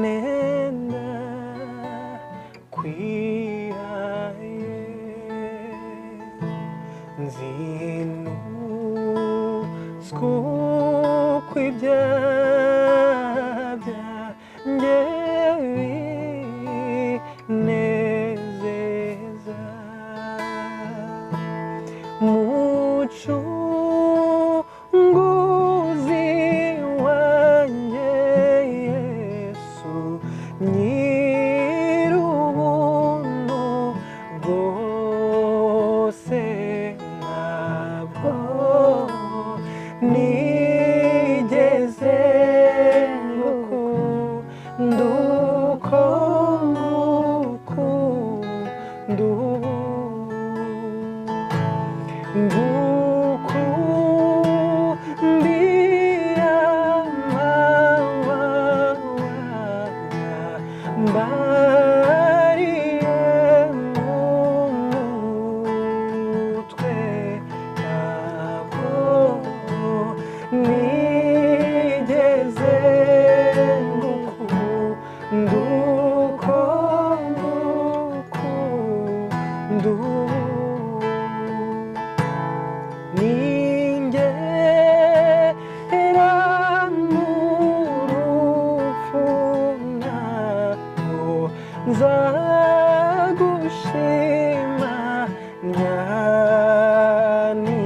nenda kwihaye nzinutswe kw'ibyaha byanjye binezeza mucunguzi wanjye Yesu nyir'ubuntu bwose ntabwo nigeze ngukunda uko ngukunda ubu ngukundira amababa mbariye mu mutwe ntabwo nigeze ngukunda uko ngukunda ubu ningera mu rupfu ntabwo nzagushima nyani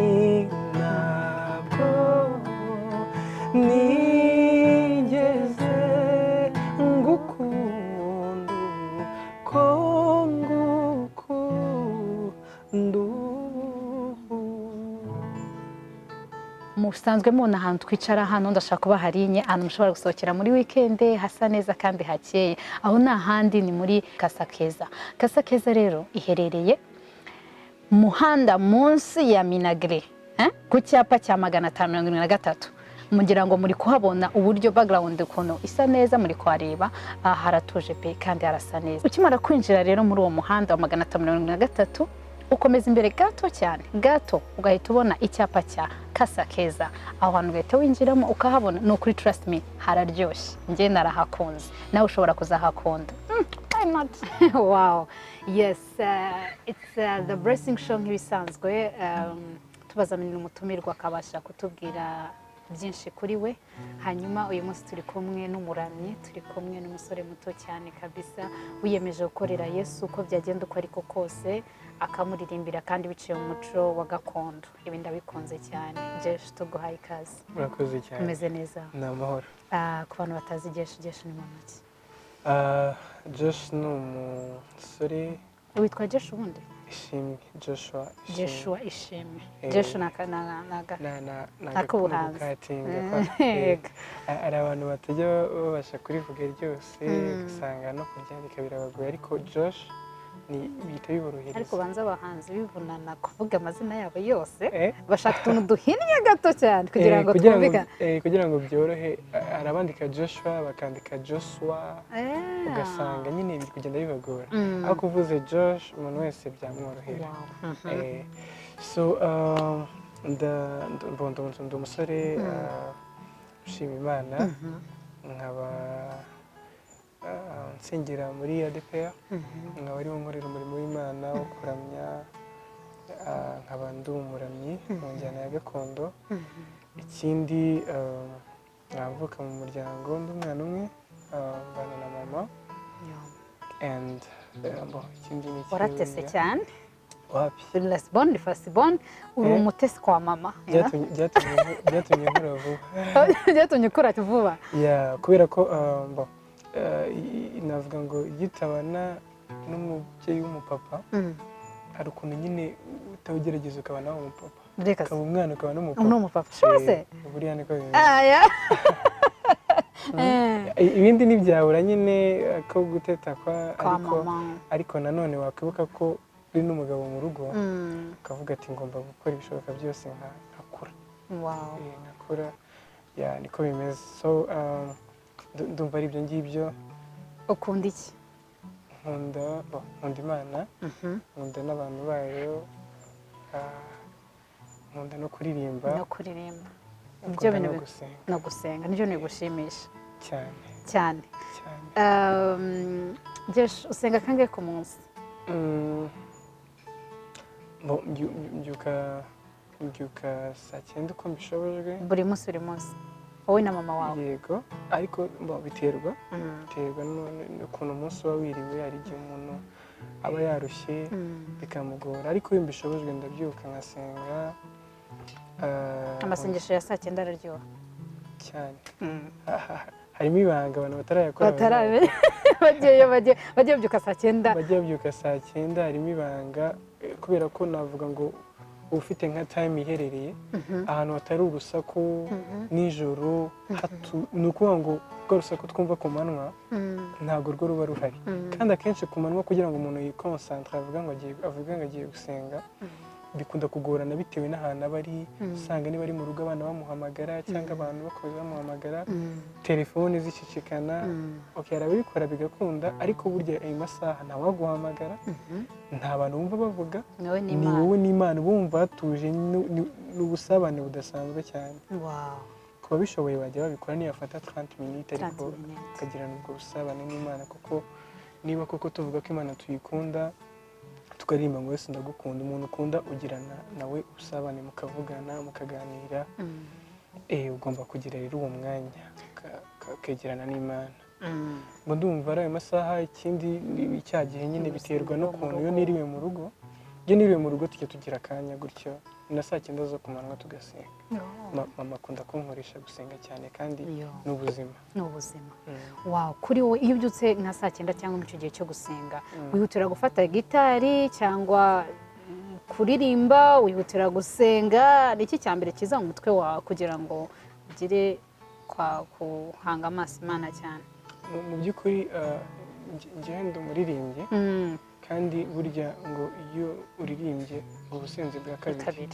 ntabwo nigeze ngukunda uko ngukunda ubu. musanzwe mubona ahantu twicara hano ndashaka kuba harinye ahantu mushobora gusohokera muri weekend hasa neza kandi hakeye aho nta handi ni muri Kasakeza. Kasakeza rero iherereye muhanda munsi ya Minagre ku cyapa cya 573 mugira ngo muri kuhabona uburyo background ukuntu isa neza muri kuhareba haratuje pe kandi harasa neza. Ukimara kwinjira rero muri uwo muhanda wa 573 ukomeza imbere gato cyane gato ugahita ubona icyapa cya Kasakeza aho hantu ugahita winjiramo ukahabona no kuri trust me hararyoshye nge narahakunze nawe ushobora kuzahakunda. Why not? Wow, yes, it's the blessing show nk'ibisanzwe. Tubazanira umutumirwa akabasha kutubwira byinshi kuri we. Hanyuma uyu munsi turi kumwe n'umuramyi, turi kumwe n'umusore muto cyane kabisa wiyemeje gukorera Yesu uko byagenda uko ariko kose akamuririmbira kandi biciye mu muco wa gakondo. Ibi ndabikunze cyane. Byishi tuguhaye ikaze. Murakoze cyane. Umeze neza? Ni amahoro. Ku bantu batazi Byishi ni muntu ki? Byishi ni umusore. Witwa Byishi ubundi? Ishimwe, Joshua Ishimwe. Byishi nakubuhanzi. Ari abantu batajya babasha kurivuga ryose usanga no kuryandika birabagoye ariko Josh ni bita biborohereza. Ariko banza abahanzi bivunana kuvuga amazina yabo yose bashaka utuntu duhinnye gato cyane kugira ngo twumvikane. Kugira ngo byorohe arabandika Joshua bakandika Joshua ugasanga nyine biri kugenda bibagora. Aho kuvuze Josh umuntu wese byamworohera. So ndi umusore ushima Imana nkaba nsengera muri ADPR nkaba ari nkorera umurimo w'Imana wo kuramya nkaba ndi umuramyi mu njyana ya gakondo. Ikindi navuka mu muryango ndi umwana umwe mbana na mama and ikindi ni waratese cyane wapi Lesbon Fasibon uri umutesi kwa mama byatumye nkura vuba byatumye ukura vuba kubera ko navuga ngo yitabana n'umubyeyi w'umupapa hari ukuntu nyine utawugerageza ukaba nawe umupapa ukaba umwana ukaba n'umupapa shose buriya niko bimeze. Ibindi ntibyabura nyine ko guteta ariko nanone wakwibuka ko uri n'umugabo mu rugo ukavuga ati ngomba gukora ibishoboka byose nkakura nkakura niko bimeze. So ndumva ari ibyo ngibyo. Ukunda iki? Nkunda Imana, nkunda n'abantu bayo, nkunda no kuririmba ibyo bintu no gusenga nibyo nigushimisha cyane. cyane cyane. Byishi usenga kangahe ku munsi? Mbyuka saa 9 uko mbishobojwe. Buri munsi wowe na mama wawe? Yego, ariko biterwa n'ukuntu umunsi uba wiriwe. Hari igihe umuntu aba yarushye bikamugora, ariko iyo mbishobojwe ndabyuka nkasenga. Amasengesho ya saa 9 araryoha cyane. Harimo ibanga abantu batarayakora, bagiye babyuka saa 9. Bagiye babyuka saa 9, harimo ibanga, kubera ko navuga ngo ufite nka time iherereye ahantu hatari urusaku nijoro. Ni ukuvuga ngo rwa rusaku twumva ku manywa ntabwo rwo ruba ruhari, kandi akenshi ku manywa kugira ngo umuntu yikonsantre avuga ngo agiye gusenga bikunda kugorana bitewe n'ahantu aba ari. Usanga niba ari mu rugo abana bamuhamagara cyangwa abantu bakoze bamuhamagara, telefone zicicikana. Arabikora bigakunda, ariko burya ayo masaha ntawaguhamagara, nta bantu bumva bavuga, ni wowe n'Imana bumva hatuje. N'ubusabane budasanzwe cyane. Kuba bishoboye bajya babikora, niyafata 30 minutes ariko ukagirana ubwo busabane n'Imana, kuko niba koko tuvuga ko Imana tuyikunda tukaririmba ngo Yesu ndagukunda, umuntu ukunda ugirana nawe ubusabane, mukavugana mukaganira. Ugomba kugira rero uwo mwanya ukegerana n'Imana. Ngo ndumva ari ayo masaha. Ikindi icya gihe nyine biterwa n'ukuntu iyo niriwe mu rugo. Iyo niriwe mu rugo tujya tugira akanya gutyo na saa 9 zo ku manywa tugasenga. Mama akunda kunkoresha gusenga cyane, kandi n'ubuzima. Kuri wowe iyo ubyutse nka saa 9 cyangwa mu gihe cyo gusenga, wihutira gufata gitari cyangwa kuririmba, wihutira gusenga? Ni iki cya mbere kiza mu mutwe wawe kugira ngo ugire kuhanga amaso Imana cyane? Mu by'ukuri njyewe ndi umuririmbyi, kandi burya ngo iyo uririmbye ubusenzi bwa kabiri.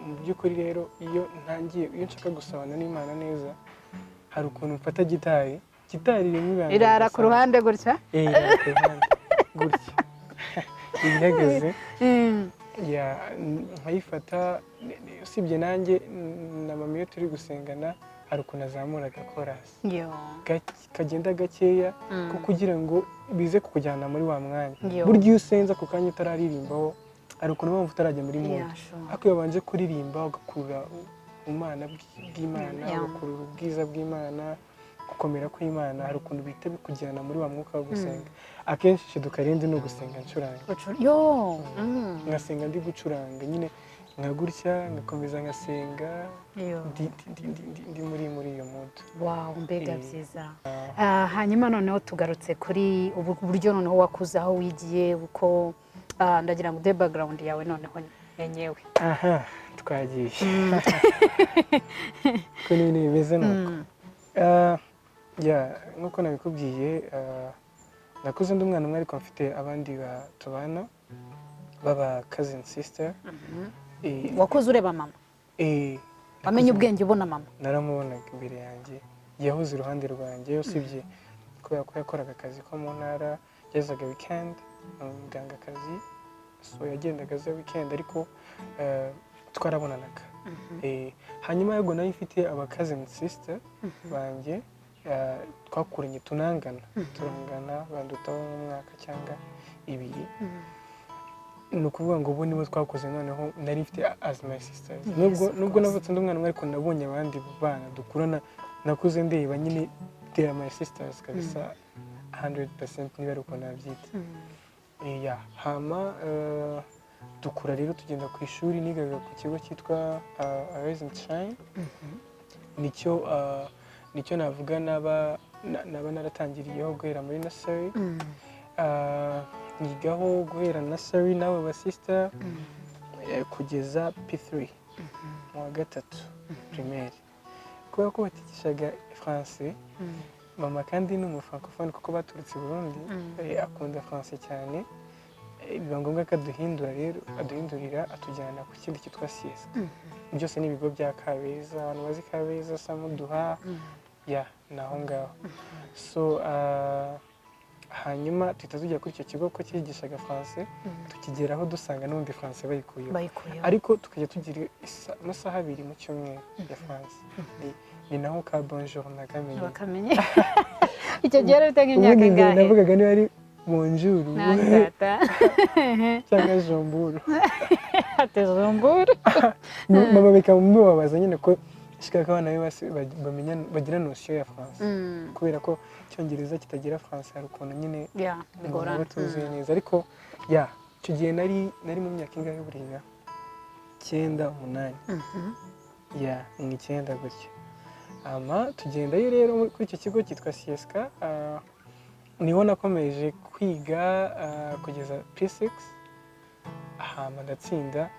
Mu by'ukuri rero iyo nshaka gusabana n'Imana neza, hari ukuntu mfata gitari irimo ibanga irara ku ruhande gutya. Irara ku ruhande gutya ihagaze, nkayifata. Usibye nanjye na mama iyo turi gusengana, hari ukuntu azamura agakorasi kagenda gakeya, kugira ngo bize kukujyana muri wa mwanya. Burya iyo usenza ku kanya utararirimbaho, hari ukuntu wumva utarajya muri mood, ariko iyo wabanje kuririmba ugakurura ubumana bw'Imana, ugakurura ubwiza bw'Imana, gukomera kw'Imana, hari ukuntu bihita bikujyana muri wa mwuka wo gusenga. Akenshi shiduka rindi no gusenga ncuranga, ngasenga ndi gucuranga nyine, nka gutya ngakomeza ngasenga ndi muri iyo mood. Mbega byiza. Hanyuma noneho tugarutse kuri ubu buryo noneho wakuze, aho wigiye, uko ndagira ngo de background yawe noneho yenyewe. Twagiye ko n'ibintu bimeze nuko. Nk'uko nabikubwiye, nakuze ndi umwana umwe, ariko mfite abandi batubana baba cousin sister. Wakuze ureba mama? Wamenye ubwenge ubona mama? Naramubonaga imbere yanjye, yahoze iruhande rwanjye. Usibye kubera ko yakoraga akazi ko mu ntara, yazaga weekend, muganga akazi, so yagendaga aza weekend, ariko twarabonanaga. Hanyuma yego nari mfite aba cousin sister banjye, twakuranye turangana, bandutaho mu mwaka cyangwa 2. Ni ukuvuga ngo ubu nibo twakoze. Noneho nari mfite as my sisters, nubwo navutse ndi umwana umwe, ariko nabonye abandi bana dukurana, nakuze ndeba nyine they are my sisters kabisa 100%, niba ari uko nabyita. Hama dukura rero tugenda ku ishuri, nigaga ku kigo cyitwa Akoresheje. Nicyo navuga naba naratangiriyeho guhera muri nursery. Nigaho guhera nursery nawe ba sister kugeza P3 mu wa 3 primaire. Kubera ko batigishaga français, mama kandi ni umufrancophone kuko baturutse i Burundi, akunda français cyane. Biba ngombwa ko aduhindurira atujyana ku kindi cyitwa sieste. Byose ni ibigo bya Kabeza, abantu bazi Kabeza, kuduha, naho ngaho. So hanyuma tuhita tujya kuri icyo kigo ko cyigishaga français, tukigeraho dusanga n'ubundi français bayikuyeho, ariko tukajya tugira amasaha 2 mu cyumweru ya français. ni naho ka bonjour nakamenye bakamenye icyo gihe rero bita nk'imyaka ingahe navugaga niba ari bonjour natata cyangwa jomburu ate jomburu mama bikamubabaza nyine ko shikaka abana bamenya bagira notion ya France kubera ko icyongereza kitagira France hari ukuntu nyine bigorana tuzuye neza ariko icyo gihe nari mu myaka ingahe buriya 9 8 mu 9 gutyo tugendayo rero kuri icyo kigo cyitwa CSK niho nakomeje kwiga kugeza P6 ndatsinda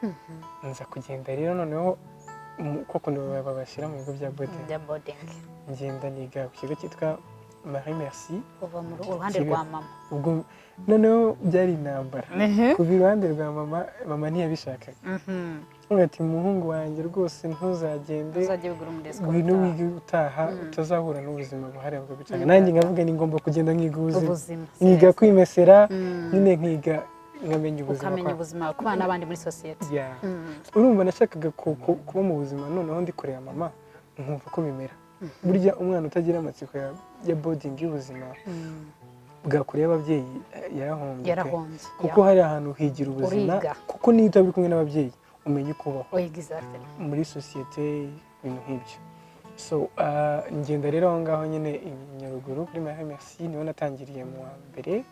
nza kugenda rero noneho koko babashyira mu bigo bya boarding ngenda niga ku kigo cyitwa Marie Merci uva mu ruhande rwa mama ubwo noneho byari intambara kuva iruhande rwa mama ntiyabishakaga ati umuhungu wanjye rwose ntuzagende ngwino wige utaha utazahura n'ubuzima buhari bwo gucanga nanjye ngavuga ni ngomba kugenda nkiga ubuzima nkiga kwimesera nyine nkiga nkamenya ubuzima ku bana n'abandi muri sosiyete urumva nashakaga kuba mu buzima noneho ndi kureba mama nkumva ko bimera burya umwana utagira amatsiko ya boarding y'ubuzima bwa kure y'ababyeyi yarahombye kuko hari ahantu higira ubuzima kuko niyo utabiri kumwe n'ababyeyi umenya uko ubaho muri sosiyete ibintu nk'ibyo so ngenda rero aho ngaho nyine Nyaruguru kuri Marie Merci niho natangiriye mu wa mbere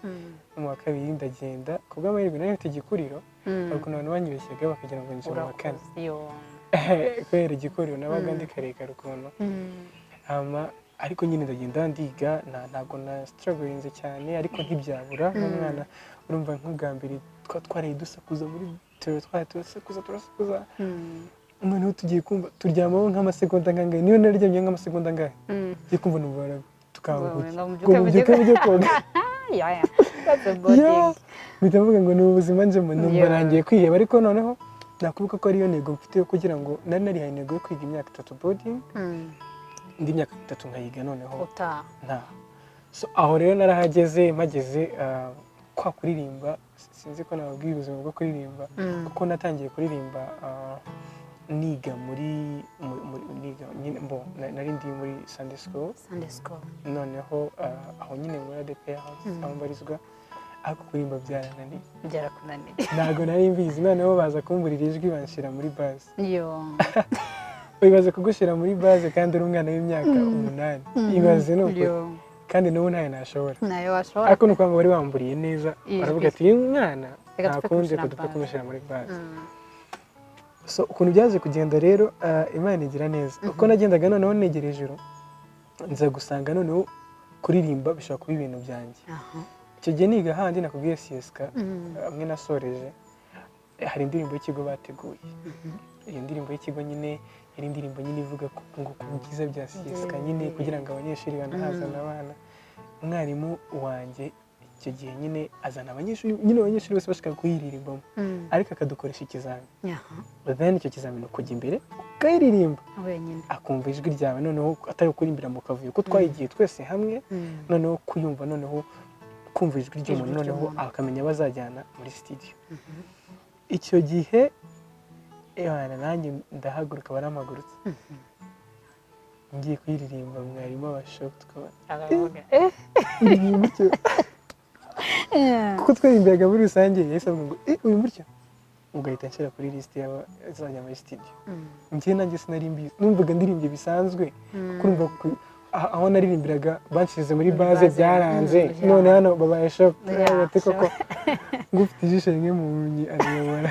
mu wa kabiri ndagenda ku bw'amahirwe nari mfite igikuriro ariko abantu banyibeshyaga bakagira ngo nje mu wa kane kubera igikuriro nabaga ndi karekare ukuntu ariko nyine ndagenda ndiga ntabwo na strugglinze cyane ariko ntibyabura n'umwana urumva nk'ubwa mbere twaraye dusakuza muri turasakuza noneho tugiye kumva turyamaho nk'amasegonda angahe niyo naryamye nk'amasegonda angahe ngiye kumva numva tukanguka ngo mubyuke mujye koga mpita mvuga ngo ni ubuzima njemo numva rangiye kwiheba ariko noneho nakuvuga ko ariyo ntego mfite yo kugira ngo nari narihaye intego yo kwiga imyaka 3 boarding indi myaka 3 nkayiga noneho aho rero narahageze mpageze kwa kuririmba sinzi ko nababwiye ubuzima bwo kuririmba kuko natangiye kuririmba niga nari ndi muri Sunday school noneho aho nyine muri ADPR aho mbarizwa ariko kuririmba byarakunaniye ntabwo nari mbizi noneho baza kumburira ijwi banshyira muri base wibaze kugushyira muri base kandi uri umwana w'imyaka 8 ibaze nuko kandi n'ubu ntayo nashobora ariko nuko ngo bari bamburiye neza baravuga ati uyu mwana ntakunze kudupfa kumushyira muri base so ukuntu byaje kugenda rero Imana igira neza uko nagendaga noneho negera ijuru nza gusanga noneho kuririmba bishobora kuba ibintu byanjye icyo gihe niga handi nakubwiye CSK amwe nasoreje hari indirimbo y'ikigo bateguye iyo ndirimbo y'ikigo nyine yari indirimbo nyine ivuga ngo ku byiza bya CSK nyine kugira ngo abanyeshuri banahazana abana umwarimu wanjye icyo gihe nyine azana abanyeshuri bose bashaka kuyiririmbamo ariko akadukoresha ikizamini then icyo kizamini kujya imbere ukayiririmba akumva ijwi ryawe noneho atari ukurimbira mu kavuyo ko twayigiye twese hamwe noneho kuyumva noneho kumva ijwi ry'umuntu noneho akamenya bazajyana muri studio icyo gihe nanjye ndahaguruka baramagurutse ngiye kuyiririmba mwarimu abashoka tukabona kuko twaririmbaga muri rusange yahise avuga ngo uyu mutyo ugahita nshyira kuri lisite y'abazajya muri studio njye nanjye sinari mbizi numvaga ndirimbye bisanzwe kurumva aho naririmbiraga banshyize muri base byaranze none hano babaye shock ati koko ngufite ijisho rimwe mu bunyi ariyobora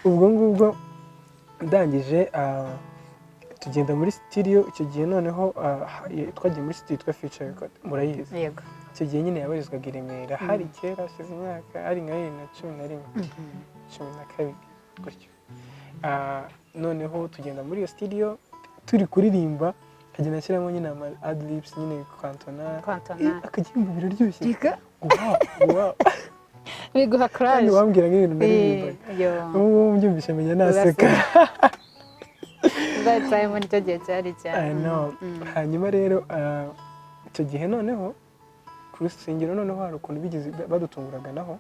ubwo ngubwo ndangije tugenda muri studio icyo gihe noneho twagiye muri studio yitwa Future Record murayizi icyo gihe nyine yabarizwaga i Remera hari kera hashize imyaka ari nka 2011 gutyo noneho tugenda muri iyo studio turi kuririmba kagenda nshyiramo nyine ama adlibs nyine kwantona akagimba biraryoshye wow biguha crash kandi wambwira nk'ibintu naririmbaga ubu mbyumvishe menya naseka time nicyo gihe cyari cyane hanyuma rero icyo gihe noneho ku rusengero noneho hari ukuntu bigeze badutunguraga naho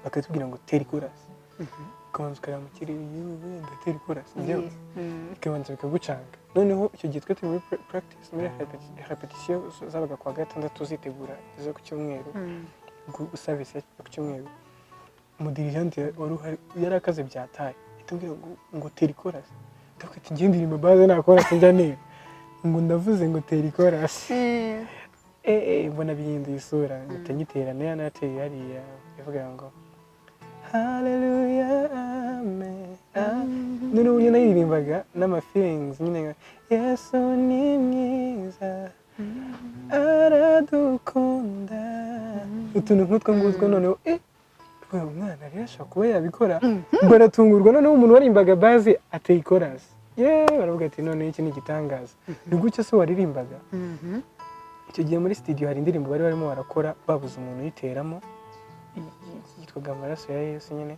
bakatubwira ngo tera ikorasi ukabanza ukareba mu kirere yewe ndatera ikorasi njyewe bikabanza bikagucanga noneho icyo gihe twe turi muri practice muri repetition zabaga kwa gatandatu zitegura zo ku cyumweru service yo ku cyumweru umudirigente wari uhari yari akaze byataye itubwira ngo tera chorus ndakati ngiye ndirimba baze nta chorus njya neza ngo ndavuze ngo tera chorus mbona bihinduye isura mpita nyiterana ya natwe hariya ivuga ngo hallelujah amen none uburyo naririmbaga n'ama feelings nyine Yesu ni mwiza aradukunda utuntu nk'utwo ngutwo noneho uyu mwana rero ashobora kuba yabikora baratungurwa noneho umuntu warimbaga baze ateye chorus baravuga ati none iki ni igitangaza ni gutyo se waririmbaga icyo gihe muri studio hari indirimbo bari barimo barakora babuze umuntu uyiteramo yitwaga amaraso ya Yesu nyine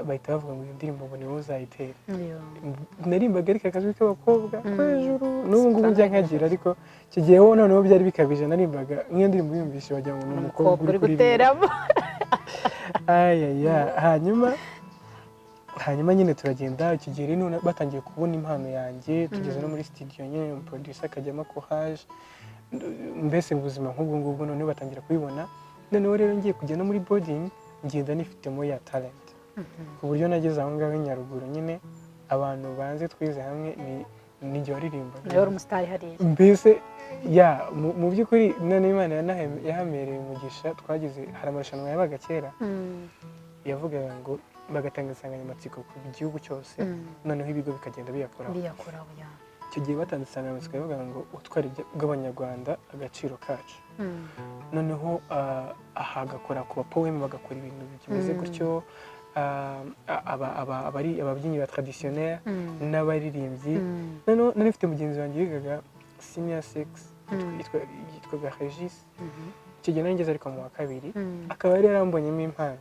bahita bavuga ngo iyo ndirimbo ngo niwe uzayitera narimbaga ariko akajwi k'abakobwa ko hejuru n'ubu ngubu njya nkagira ariko icyo gihe ho noneho byari bikabije narimbaga nk'iyo ndirimbo yumvise wagira ngo ni umukobwa uri guteramo hanyuma nyine turagenda icyo gihe rero batangiye kubona impano yanjye tugeze no muri studio nyine producer akajyamo courage mbese ubuzima nk'ubwo ngubwo noneho batangira kubibona noneho rero ngiye kujya no muri boarding ngenda nifitemo ya talent ku buryo nageze aho ngaho Nyaruguru nyine abantu banze twize hamwe ni njye waririmba nayo umustar hariya mbese mu by'ukuri none Imana yahamereye umugisha twagize hari amarushanwa yabaga kera yavugaga ngo bagatanga insanganyamatsiko ku gihugu cyose noneho ibigo bikagenda biyakoraho icyo gihe batanze insanganyamatsiko yavuga ngo ubutwari bw'abanyarwanda agaciro kacu noneho hagakora ku bapoeme bagakora ibintu bimeze gutyo ababyinnyi ba traditionnel n'abaririmbyi noneho nari mfite mugenzi wanjye yigaga senior 6 yitwaga Regis icyo gihe nari ngeze ariko mu wa kabiri akaba yari yarambonyemo impano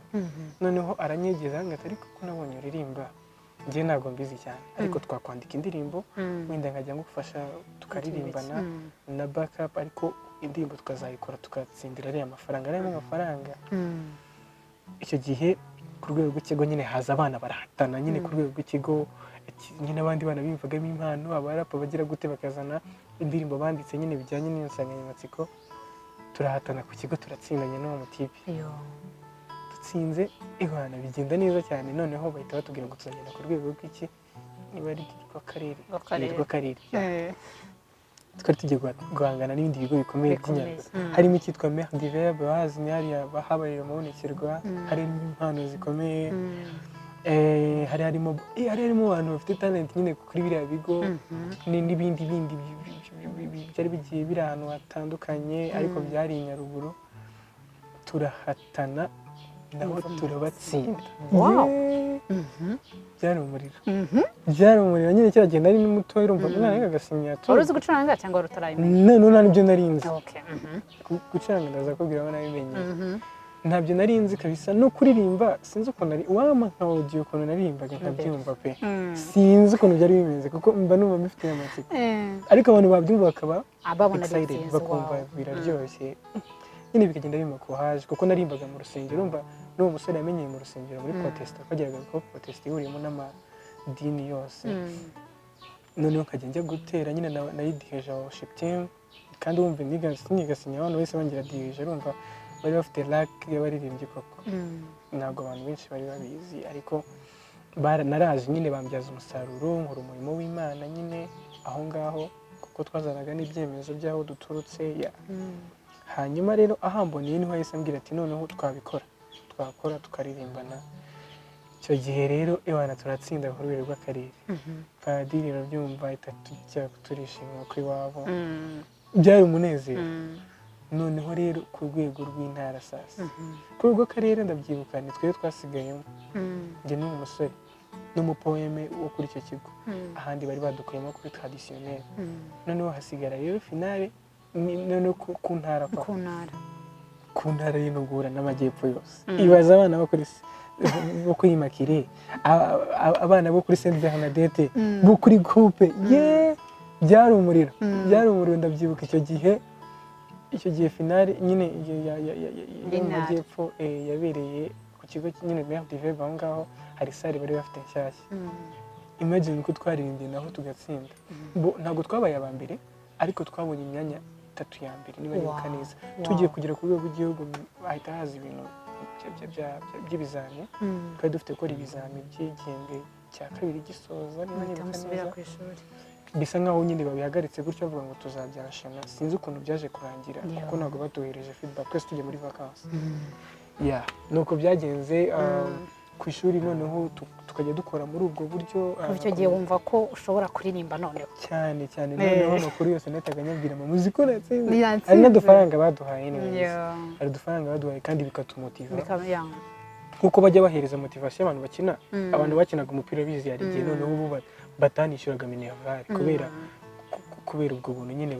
noneho aranyegeza ngati ariko ko nabonye uririmba njye ntabwo mbizi cyane ariko twakwandika indirimbo wenda nkajya ngufasha tukaririmbana na backup ariko indirimbo tukazayikora tugatsindira ariya mafaranga icyo gihe ku rwego rw'ikigo nyine haza abana barahatana nyine ku rwego rw'ikigo nyine abandi bana bimvagamo impano abarapa bagira gute bakazana indirimbo banditse nyine bijyanye n'insanganyamatsiko turahatana ku kigo turatsindanye n'uwo mutipe dutsinze ihwana bigenda neza cyane noneho bahita batubwira ngo tuzagenda ku rwego rw'iki niba ari rw'akarere twari tugiye guhangana n'ibindi bigo bikomeye by'inyarwanda harimo icyitwa Mer d'Hiver bahazi hariya habaye amabonekerwa harimo impano zikomeye harimo abantu bafite talent nyine kuri biriya bigo n'ibindi byari bigiye biri ahantu hatandukanye ariko byari i Nyaruguru turahatana naho turabatsinda byari umuriro nyine kiragenda ari n'umuto urumva umwana agasinya wari uzi gucuranga cyangwa wari utarabimenya none nibyo nari nzi gucuranga ndaza kubwira aho nabimenye ntabyo nari nzi kabisa no kuririmba sinzi ukuntu ari wama nka audio ukuntu naririmbaga nkabyumva pe sinzi ukuntu byari bimeze kuko mba numva mbifite amatsiko ariko abantu babyumva bakaba excited bakumva biraryoshye nyine bikagenda bima courage kuko narimbaga mu rusengero urumva n'uwo musore yamenyeye mu rusengero muri protest twagiraga ko protest ihuriyemo n'amadini yose noneho nkajya njya gutera nyine nayidiheje worship team kandi wumva nigasinya abantu bose bangira diheje urumva bari bafite lack y'abaririmbyi koko ntabwo abantu benshi bari babizi ariko naraje nyine bambyaza umusaruro nkora umurimo w'Imana nyine aho ngaho kuko twazanaga n'ibyemezo by'aho duturutse hanyuma rero ahamboniye niho yahise ambwira ati noneho twakora tukaririmbana icyo gihe rero Imana turatsinda ku rwego rw'akarere padiri arabyumva ahita tujya turishima ku iwabo byari umunezero noneho rero ku rwego rw'intara sasa ku rwego rw'akarere ndabyibuka ni twebwe twasigayemo njye n'uwo musore n'umupoeme wo kuri icyo kigo ahandi bari badukuyemo kuri traditionnel noneho hasigara rero finale noneho ku ntara y'Intugura n'amajyepfo yose ibaza abana bo kuri Makire abana bo kuri Saint Bernadette bo kuri groupe byari umuriro ndabyibuka icyo gihe finale nyine y'amajyepfo yabereye ku kigo nyine Mer d'Hiver aho ngaho hari sale bari bafite nshyashya imagine ko twaririmbye naho tugatsinda ntabwo twabaye aba mbere ariko twabonye imyanya 3 ya mbere niba nibuka neza tugiye kugera ku rwego rw'igihugu bahita haza ibintu by'ibizami twari dufite gukora ibizami by'igihembwe cya kabiri gisoza niba nibuka neza bisa nkaho nyine babihagaritse gutyo bavuga ngo tuzabyashana sinzi ukuntu byaje kurangira kuko ntabwo batuhereje feedback twese tujya muri vacances nuko byagenze ku ishuri noneho tukajya dukora muri ubwo buryo icyo gihe wumva ko ushobora kuririmba noneho cyane noneho amakuru yose nahitaga nyabwira mu muziki natsinze hari n'udufaranga baduhaye hari udufaranga baduhaye kandi bikatumotiva nkuko bajya bahereza motivation abantu bakina abantu bakinaga umupira bizi yari igihe noneho ubu batanishyuraga minervari kubera ubwo buntu nyine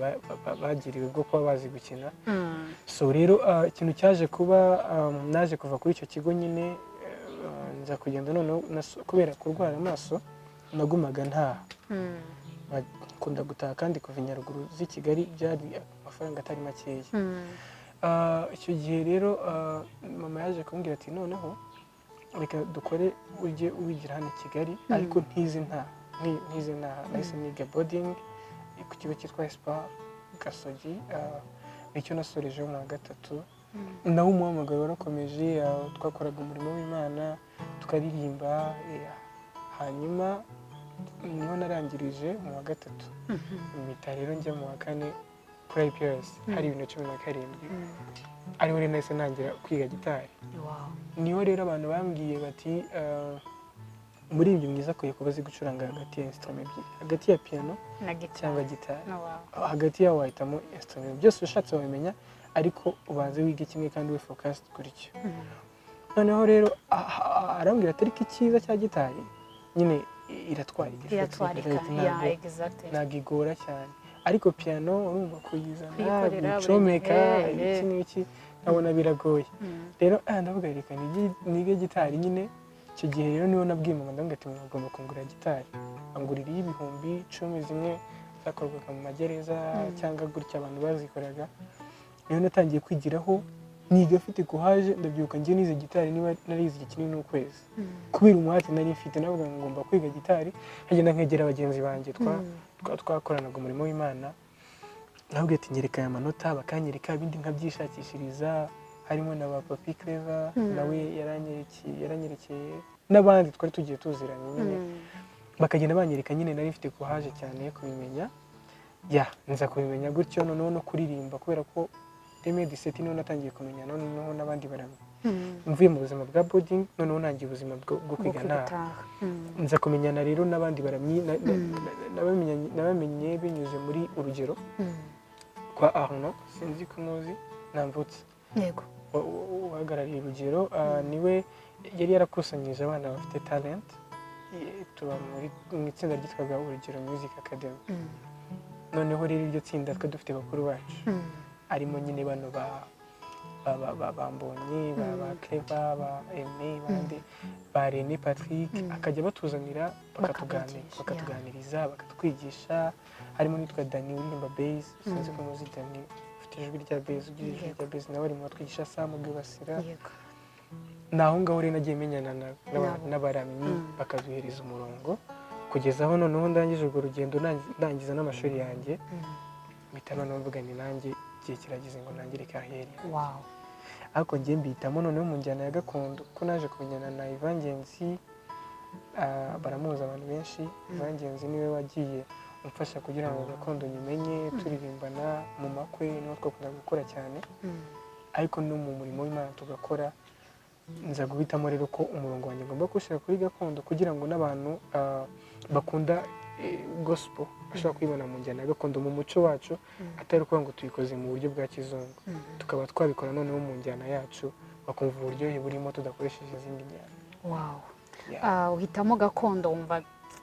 bagiriwe bwo kuba bazi gukina so rero ikintu cyaje kuba naje kuva kuri icyo kigo nyine nza kugenda noneho kubera kurwara amaso nagumaga ntaha bakunda gutaha kandi kuva i Nyaruguru z'i Kigali byari amafaranga atari makeya icyo gihe rero mama yaje kumbwira ati noneho reka dukore ujye wigira hano i Kigali ariko ntize ntaha nahise niga boarding ku kigo cyitwa Espoir Gasogi nicyo nasorejeho mu wa gatatu naho umuhamagaro warakomeje twakoraga umurimo w'Imana tukaririmba hanyuma niho narangirije mu wa gatatu impita rero njya mu wa kane kuri IPS hari 2017 ariho rero nahise ntangira kwiga gitari niho rero abantu bambwiye bati muri ibyo mwiza akwiye kuba azi gucuranga hagati ya instrument ebyiri hagati ya piano cyangwa gitari hagati yaho wahitamo instrument byose ushatse wabimenya ariko ubanze wige kimwe kandi we focused kuri cyo noneho rero arambwira atari ko icyiza cya gitari nyine iratwara ntabwo igora cyane ariko piano urumva kuyizana gucomeka iki n'iki nkabona biragoye rero ndavuga reka nige gitari nyine icyo gihe rero niho nabwiye mama ndamubwira ati mugomba kungurira gitari angurira y'ibihumbi 10 zimwe zakorwaga mu magereza cyangwa gutya abantu bazikoraga rero natangiye kwigiraho niga afite kuhaje ndabyuka njye nize gitari niba narize ikinini n'ukwezi kubera umuhate nari mfite navuga ngo ngomba kwiga gitari nkagenda nkegera abagenzi banjye twakoranaga umurimo w'Imana nabwiye ati nyereka aya manota bakanyereka ibindi nkabyishakishiriza harimo na ba Papi Clever nawe yaranyerekeye n'abandi twari tugiye tuziranye nyine bakagenda banyereka nyine nari mfite kuhaje cyane kubimenya nza kubimenya gutyo noneho no kuririmba kubera ko 2017 niho natangiye kumenya noneho n'abandi baramye mvuye mu buzima bwa boarding noneho nangiye ubuzima bwo kwiga ntaha nza kumenyana rero n'abandi baramye nabamenye binyuze muri urugero kwa Arno sinzi ko muzi namvutse yego uhagarariye urugero niwe yari yarakusanyije abana bafite talent tuba mu itsinda ryitwaga Urugero Music Academy noneho rero iryo tsinda twe dufite bakuru bacu arimo nyine bano bambonye ba Clever ba Aimé bande ba René Patrick akajya batuzanira bakatuganiriza bakatwigisha harimo nitwa Dani uririmba bass sinzi ko muzi Dani ufite ijwi rya bass ugira ijwi rya bass nawe arimo atwigisha Sam Bwibasira naho ngaho rero nagiye menyana n'abaramyi bakaduhereza umurongo kugeza aho noneho ndangije urwo rugendo ndangiza n'amashuri yanjye mpita noneho mvuga ni nanjye igihe kirageze ngo nangire kariyeri ariko njye mbihitamo noneho mu njyana ya gakondo ko naje kumenyana na Ivangenzi baramuzi abantu benshi Ivangenzi niwe wagiye umfasha kugira ngo gakondo nyimenye turirimbana mu makwe niho twakunda gukora cyane ariko no mu murimo w'Imana tugakora nza guhitamo rero ko umurongo wanjye ngomba kuwushyira kuri gakondo kugira ngo n'abantu bakunda gospel bashobora kwibona mu njyana ya gakondo mu muco wacu atari ukuvuga ngo tuyikoze mu buryo bwa kizungu tukaba twabikora noneho mu njyana yacu bakumva uburyohe burimo tudakoresheje izindi njyana uhitamo gakondo wumva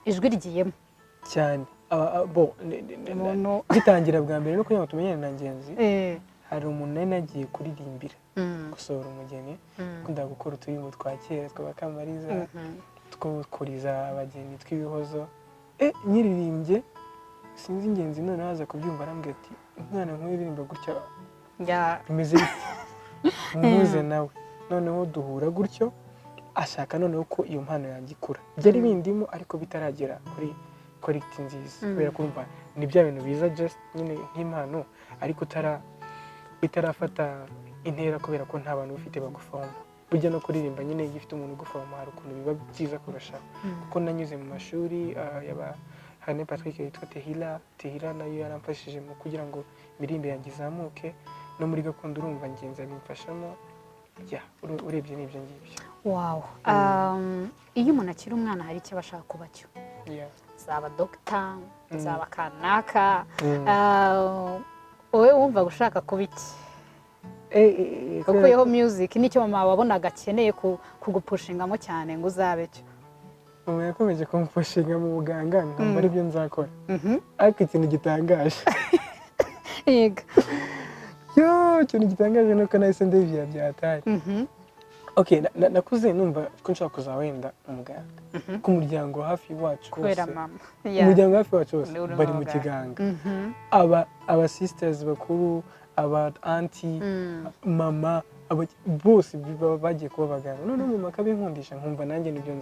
ijwi rigiyemo cyane gitangira bwa mbere no kugira ngo tumenyane na ngenzi hari umuntu nari nagiye kuririmbira gusohora umugeni ukunda gukora uturirimbo twa kera tw'abakamariza twukuriza abageni tw'ibihozo nyiririmbye sinzi ingenzi none haza kubyumva arambwira ati umwana nk'uririmba gutya bimeze bite umuze nawe noneho duhura gutyo ashaka noneho ko iyo mpano yanjye ikura byari bindimo ariko bitaragera kuri quality nziza kubera kumva ni bya bintu biza just nyine nk'impano ariko bitarafata intera kubera ko nta bantu bafite bagufoma burya no kuririmba nyine iyo ufite umuntu ugufoma hari ukuntu biba byiza kurushaho kuko nanyuze mu mashuri Hane Patrick yitwa Tehila nayo yaramfashije mu kugira ngo imirimbe yanjye izamuke no muri Gakondo urumva ngenza bimfashamo urebye n'ibyo ngibyo. Wow. Iyo umuntu akiri umwana hari icyo abashaka kuba cyo zaba dogita zaba kanaka wowe wumva gushaka kuba iki kuko music nicyo mama wabonaga akeneye kugupushingamo cyane ngo uzabe cyo mama yakomeje kumpushinga mu buganga nkumva aribyo nzakora ariko ikintu gitangaje yego ikintu gitangaje nuko nahise ndebya byataye okay nakuze numva ko nshaka kuzawenda umuganga ku muryango hafi wacu kubera mama umuryango hafi wacu wose bari mu kiganga aba sisters bakuru aba auntie mama bose bagiye kuba abaganga none mama akabinkundisha nkumva nanjye nibyo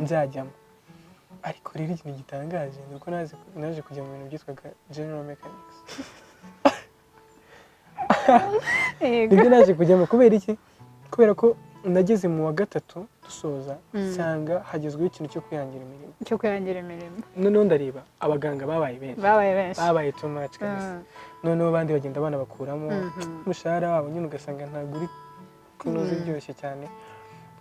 nzajyamo ariko rero ikintu gitangaje nuko naje kujya mu bintu byitwaga general mechanics nibyo naje kujyamo kubera iki kubera ko nageze mu wa gatatu dusoza nsanga hagezweho ikintu cyo kwihangira imirimo noneho ndareba abaganga babaye benshi babaye too much kabisa noneho abandi bagenda abana bakuramo umushahara wabo nyine ugasanga ntabwo uri kunoza iryoshye cyane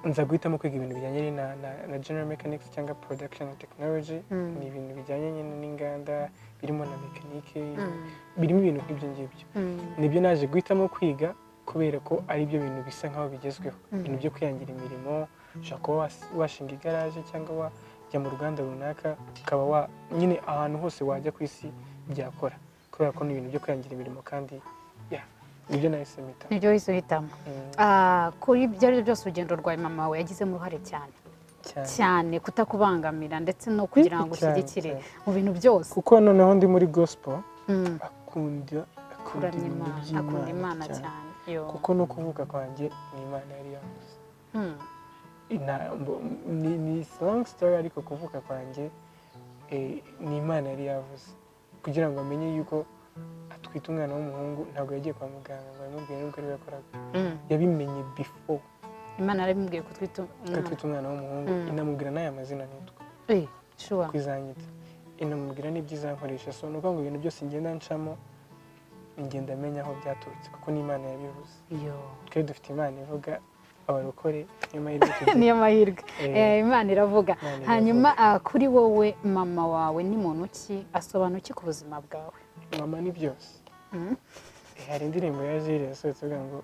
nza guhitamo kwiga ibintu bijyanye na general mechanics cyangwa production technology ni ibintu bijyanye n'inganda birimo na mekanike birimo ibintu nk'ibyo ngibyo nibyo naje guhitamo kwiga kubera ko ari byo bintu bisa nkaho bigezweho ibintu byo kwihangira imirimo ushobora kuba washinga igaraje cyangwa wajya mu ruganda runaka ukaba nyine ahantu hose wajya ku isi byakora kubera ko ni ibintu byo kwihangira imirimo kandi nibyo nahise mpitamo nibyo wahise uhitamo kuri ibyo ari byo byose urugendo rwawe mama wawe yagizemo uruhare cyane kutakubangamira ndetse no kugira ngo ushyigikire mu bintu byose kuko noneho ndi muri gospel akunda Imana cyane kuko no kuvuga kwanjye ni Imana yari yavuze ni long story ariko kuvuga kwanjye ni Imana yari yavuze kugira ngo amenye yuko atwite umwana w'umuhungu ntabwo yagiye kwa muganga ngo yamubwire nubwo ari we yakoraga yabimenye before Imana yarimubwiye ko twite umwana w'umuhungu inamubwira n'aya mazina nitwa kwizanyita inamubwira n'ibyiza nkoresha so nuko ngo ibintu byose ngenda ncamo ngenda amenya aho byaturutse kuko ni Imana yabivuze twe dufite Imana ivuga abarokore niyo mahirwe Imana iravuga hanyuma kuri wowe mama wawe ni muntu ki asobanura iki ku buzima bwawe mama ni byose hari indirimbo ya Jire yasohotse avuga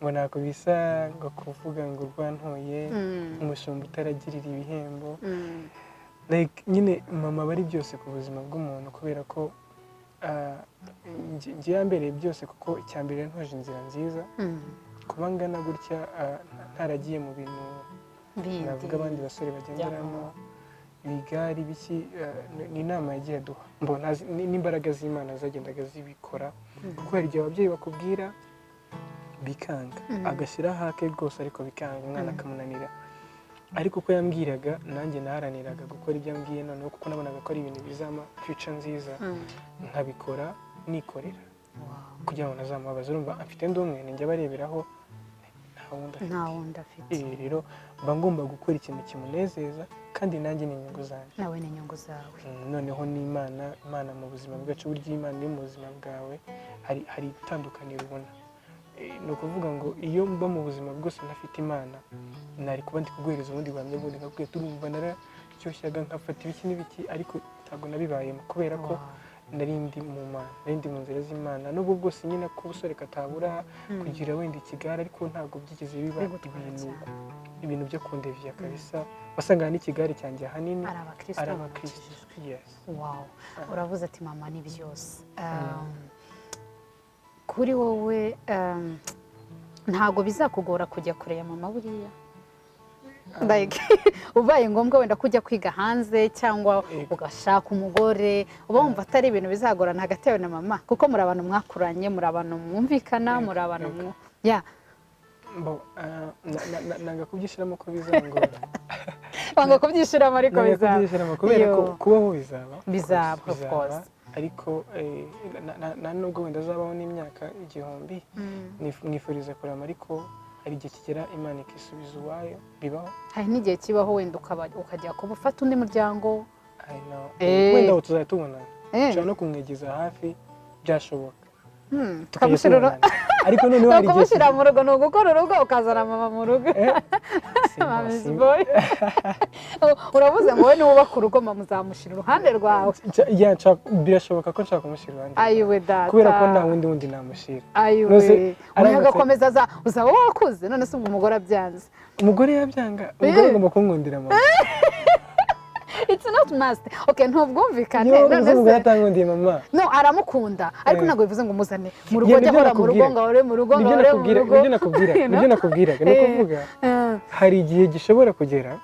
ngo ntako bisa ngo kuvuga ngo rwantoye umushumba utaragirira ibihembo nyine mama bari byose ku buzima bw'umuntu kubera ko ngiye yambereye byose kuko icyambere ntoje inzira nziza kuba ngana gutya ntaragiye mu bintu navuga abandi basore bagenderamo ibigari biki ni inama yagiye aduha n'imbaraga z'Imana zagendaga zibikora kuko hari igihe ababyeyi bakubwira bikanga agashyira hake rwose ariko bikanga umwana akamunanira ariko uko yambwiraga nanjye naharaniraga gukora ibyo ambwiye noneho kuko nabonaga ko ari ibintu bizama future nziza nkabikora nikorera kugira ngo nazamubabaze urumva afite ndumwe ninjye abareberaho nta wundi afite rero mba ngomba gukora ikintu kimunezeza kandi nanjye ni inyungu zanjye nawe ni inyungu zawe noneho n'Imana mu buzima bwacu burya Imana iri mu buzima bwawe hari itandukaniro ubona ni ukuvuga ngo iyo mba mu buzima bwose ntafite Imana nari kuba ndi kuguhereza ubundi buhamya bundi nkabwiye turumva nararyoshyaga nkafata ibiki n'ibiki ariko ntabwo nabibayemo kubera ko nari ndi mu Mana nari ndi mu nzira z'Imana n'ubwo bwose nyine ko ubusore katabura kugira wenda ikigare ariko ntabwo byigeze biba ibintu byo kundeviya kabisa wasanga n'ikigare cyanjye ahanini ari abakristo uravuze ati mama ni byose kuri wowe ntabwo bizakugora kujya kure ya mama buriya ubaye ngombwa wenda kujya kwiga hanze cyangwa ugashaka umugore uba wumva atari ibintu bizagorana hagati yawe na mama kuko muri abantu mwakuranye muri abantu mwumvikana muri abantu nanga kubyishyiramo ko bizangora. Wanga kubyishyiramo ariko bizaba. Kubera ko kubaho bizaba of course. Ariko nta nubwo wenda azabaho n'imyaka 1000 nifuriza kurama, ariko hari igihe kigera Imana ikisubiza uwayo, bibaho. Hari n'igihe kibaho wenda ukajya kuba ufata undi muryango. Wenda tuzajya tubonana, ushobora no kumwegeza hafi byashoboka. Tukamushyira ariko noneho hari igihe kumushyira mu rugo, ni ugukora urugo ukazana mama mu rugo. Uravuze ngo wowe niwe ubaka urugo, mama uzamushyira uruhande rwawe. Birashoboka ko nshaka kumushyira uruhande, ayiwe data, kubera ko nta wundi namushyira. ayiwe agakomeza uzaba wakuze, none se ubwo umugore abyanze. Umugore yabyanga, umugore agomba kumwundira mama. It's not must. Okay, ntubwumvikane. None atangundiye mama. No, aramukunda. Ariko ntabwo bivuze ngo muzane mu rugo, ajya ahora mu rugo, ngo ahore mu rugo, ngo ahore mu rugo. Nibyo nakubwiraga. Ni ukuvuga hari igihe gishobora kugera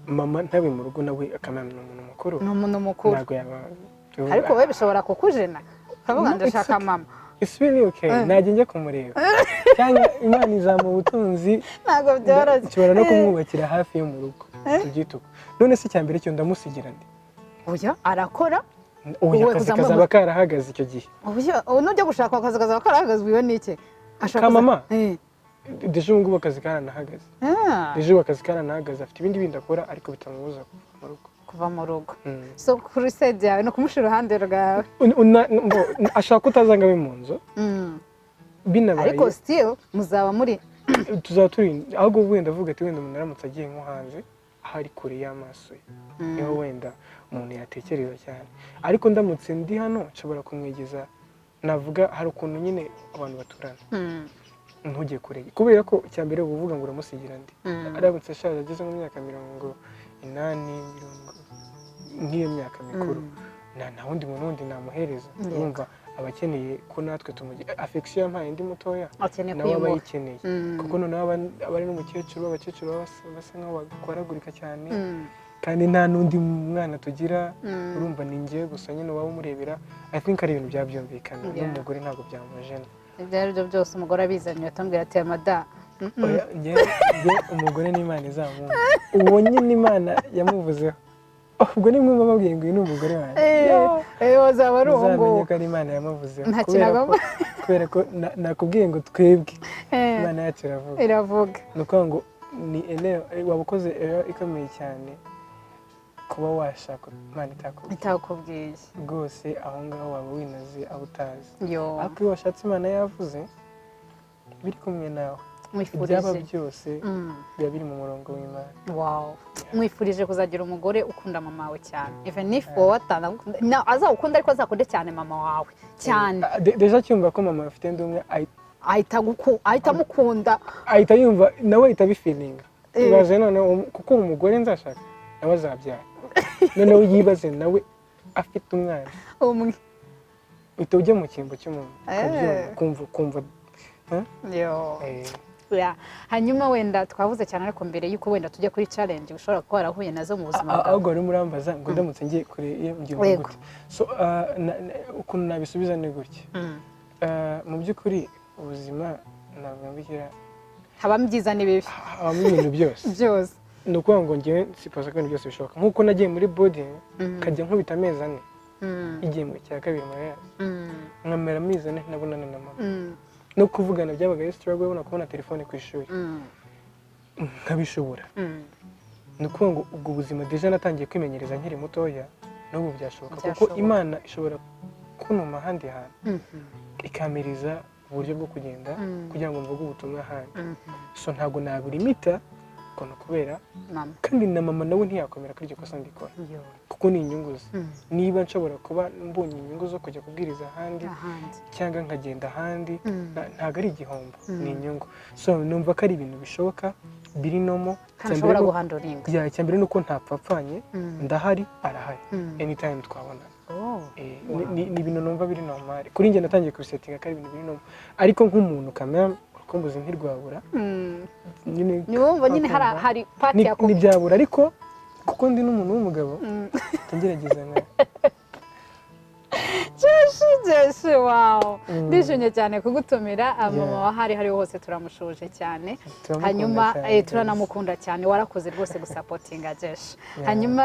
mama ntabe mu rugo, nawe akamana n'umuntu mukuru. N'umuntu mukuru. Ntabwo yaba. Ariko wowe bishobora kukujena. Ukavuga ndashaka mama. It's really okay. Najye njye kumureba. Cyangwa Imana izamu ubutunzi. Ntabwo byoroshye. Nshobora no kumwubakira hafi yo mu rugo. Tubyituka. None se cyambere cyo ndamusigira ndi. Oya, arakora. Akazi kazaba karahagaze icyo gihe. Oya, nujya gushaka akazi kazaba karahagaze, wiwe niki? Ashaka mama. Deje ngubu akazi karanahagaze. Deje akazi karanahagaze, afite ibindi bindi akora, ariko bitamubuza kuva mu rugo. So kuri side yawe no kumushira uruhande rwawe. Ashaka utazanga we mu nzu. Binabaye. Ariko still muzaba muri tuzaturi ahubwo wenda avuga ati wenda umuntu aramutse agiye nko hanze ahari kure y'amaso ye, niho wenda umuntu yatekereza cyane. Ariko ndamutse ndi hano nshobora kumwegeza, navuga hari ukuntu nyine abantu baturana. Ntujye kure, kubera ko cyambere uvuga ngo uramusigira ndi. Aramutse ashaje ageze mu myaka 80 nk'iyo myaka mikuru, nta wundi muntu wundi namuhereza. Urumva abakeneye ko natwe tumugira affection yampaye ndi mutoya, nawe abayikeneye. Kuko none abari n'umukecuru, abakecuru basa nkaho bakwaragurika cyane, kandi nta n'undi mwana tugira. Urumva ni njye gusa nyine waba umurebera. I think ari ibintu byabyumvikana, n'umugore ntabwo byamujena. Ibyo ari byo byose umugore abizanye atambwira ati amada. Njye umugore n'Imana izamwumva. Uwo nyine Imana yamuvuzeho. Ubwo ni mwe bababwiye ngo uyu ni umugore wanjye. Wazaba ari uwo ngo uzamenye ko ari Imana yamuvuzeho. Ntakinagamo. Kubera ko nakubwiye ngo twebwe Imana yacu iravuga. Ni ukuvuga ngo ni waba ukoze ikomeye cyane kuba washaka Imana itakubwiye rwose, aho ngaho waba winaze aho utazi. Ariko iyo washatse Imana yavuze biri kumwe nawe, ibyaba byose biba biri mu murongo w'Imana. Wow. Mwifurije kuzagira umugore ukunda mama wawe cyane. Even if azawukunda, ariko azakunde cyane mama wawe cyane. Deja cyumva ko mama afite ndumwe ahita amukunda, ahita yumva nawe ahita bifilinga. Ibaze none kuko umugore nzashaka nawe azabyara, noneho yibaze nawe afite umwana umwe, uhita ujya mu cyimbo cy'umuntu kumva. Hanyuma wenda twavuze cyane, ariko mbere yuko wenda tujya kuri challenge ushobora kuba warahuye nazo mu buzima bwawe. Ahubwo rero murambaza ngo ndamutse ngiye kure iyo ngiye gute. So ukuntu nabisubiza ni gutya. Mu by'ukuri ubuzima ntabwo mbigira, habamo ibyiza n'ibibi, habamo ibintu byose. Ni ukuvuga ngo ngewe sipoza ko ibintu byose bishoboka. Nk'uko nagiye muri boarding kajya nkubita amezi 4 igihe mu cya kabiri muri yazo, nkamera amezi 4 nabonana na mama. No kuvugana byabaga ari struggle, ubona kubona telefone ku ishuri nkabishobora. Ni ukuvuga ngo ubwo buzima deja natangiye kwimenyereza nkiri mutoya, n'ubu byashoboka kuko Imana ishobora kunuma ahandi hantu ikamiriza uburyo bwo kugenda kugira ngo mvuge ubutumwa ahandi. So ntabwo naburimita kono kubera mama, kandi na mama nawe ntiyakomera kuri iryo kosa ndikora, kuko ni inyungu ze. Niba nshobora kuba mbonye inyungu zo kujya kubwiriza ahandi cyangwa nkagenda ahandi, ntabwo ari igihombo, ni inyungu. So numva ko ari ibintu bishoboka, biri nomo, cyambere guhandoringa. Cyambere nuko ntapfapfanye, ndahari arahari anytime twabona. Ni ibintu numva biri normal. Kuri njye natangiye kubisetinga ko ari ibintu biri normal, ariko nk'umuntu kamera urukumbuzi ntirwabura. Niwumva nyine hari party yako ntibyabura, ariko kuko ndi n'umuntu w'umugabo ngerageza nka Byishi wow ndishimye cyane kugutumira mama wahari hari hose turamushuje cyane hanyuma turanamukunda cyane warakoze rwose gusapotinga Byishi hanyuma